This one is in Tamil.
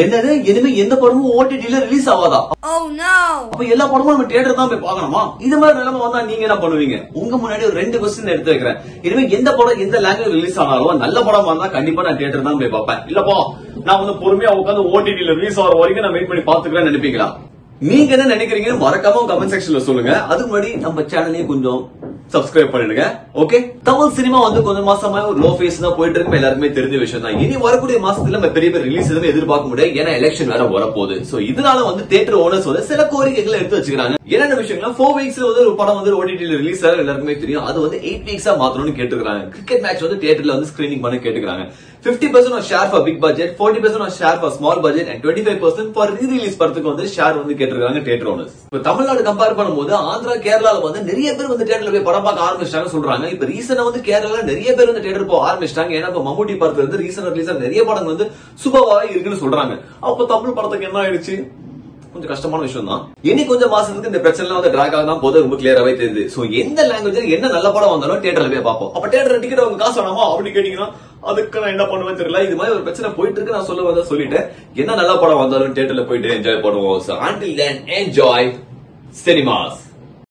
என்னது இனிமே எந்த படமும் ஓடிடில ரிலீஸ் ஆகாதா? அப்ப எல்லா படமும் நம்ம தியேட்டர் தான் போய் பார்க்கணுமா? இது மாதிரி நிலைமை வந்தா நீங்க என்ன பண்ணுவீங்க? உங்க முன்னாடி ஒரு 2 क्वेश्चन எடுத்து வைக்கிறேன். இனிமே எந்த படம் எந்த லாங்குவேஜ் ரிலீஸ் ஆனாலும் நல்ல படமா இருந்தா கண்டிப்பா நான் தியேட்டர் தான் போய் பார்ப்பேன். இல்லப்பா நான் வந்து பொறுமையா உட்காந்து ஓடிடில ரிலீஸ் ஆகிற வரைக்கும் நான் வெயிட் பண்ணி பாத்துக்கிறேன்னு நினைப்பீங்களா? நீங்க என்ன நினைக்கிறீங்க மறக்காம கமெண்ட் செக்ஷன்ல சொல்லுங்க. அதுக்கு முன்னாடி நம்ம சேனலையும் கொஞ்சம் சப்ஸ்கிரைப் பண்ணிடுங்க. ஓகே, தமிழ் சினிமா வந்து கொஞ்சம் மாசமா ஒரு லோ ஃபேஸ் தான் போயிட்டு இருக்கு, எல்லாருக்குமே தெரிஞ்ச விஷயம் தான். இனி வரக்கூடிய மாசத்துல நம்ம பெரிய பெரிய ரிலீஸ் எதுவும் எதிர்பார்க்க முடியாது, ஏன்னா எலெக்ஷன் வேற வரப்போகுது. சோ இதனால வந்து தியேட்டர் ஓனர்ஸ் வந்து சில கோரிக்கைகளை எடுத்து வச்சுக்கிறாங்க. என்னென்ன விஷயங்களா 4 வீக்ஸ்ல வந்து ஒரு படம் வந்து ஓடிடில ரிலீஸ் ஆகும் எல்லாருக்குமே தெரியும். அது வந்து 8 வீக்ஸா மாத்தணும்னு கேட்டுக்கிறாங்க. கிரிக்கெட் மேட்ச் வந்து தியேட்டர்ல வந்து ஸ்கிரீனிங் பண்ண கேட்டுக்கிறாங்க. 50% of share for big budget, 40% of share for small budget and 25% for re-release படத்துக்கு வந்து ஷேர் வந்து கேட்டிருக்காங்க தியேட்டர் ஓனர்ஸ். இப்ப தமிழ்நாடு கம்பேர் பண்ணும்போது ஆந்திரா கேரளால வந்து நிறைய பேர் வந்து தியேட்டர்ல போய் படம் பார்க்க ஆரம்பிச்சிட்டாங்க சொல்றாங்க. இப்ப ரீசனா வந்து கேரளால நிறைய பேர் வந்து தியேட்டர் போக ஆரம்பிச்சிட்டாங்க. ஏன்னா இப்ப மம்முட்டி படத்துல இருந்து ரீசனா ரிலீஸ் நிறைய படங்கள் வந்து சூப்பராக இருக்குன்னு சொல்றாங்க. அப்ப தமிழ் படத்துக்கு என்ன ஆயிடுச்சு? கொஞ்சம் கஷ்டமான விஷயம் தான். இனி கொஞ்சம் மாசத்துக்கு இந்த பிரச்சனை வந்து டிராக் ஆக தான் போது ரொம்ப கிளியராவே தெரியுது. சோ எந்த லாங்குவேஜ்ல என்ன நல்ல படம் வந்தாலும் தியேட்டர்ல போய் பார்ப்போம். அப்ப தியேட்டர் டிக்கெட் அவங்க காசு வேணாமா அப்படின்னு கேட்டீங்கன்னா அதுக்கு நான் என்ன பண்ணுவேன் தெரியல. இது மாதிரி ஒரு பிரச்சனை போயிட்டு இருக்கு. நான் சொல்லிட்டேன். என்ன நல்ல படம் வந்தாலும் தியேட்டர்ல போயிட்டு என்ஜாய் பண்ணுவோம். So until then, enjoy cinemas.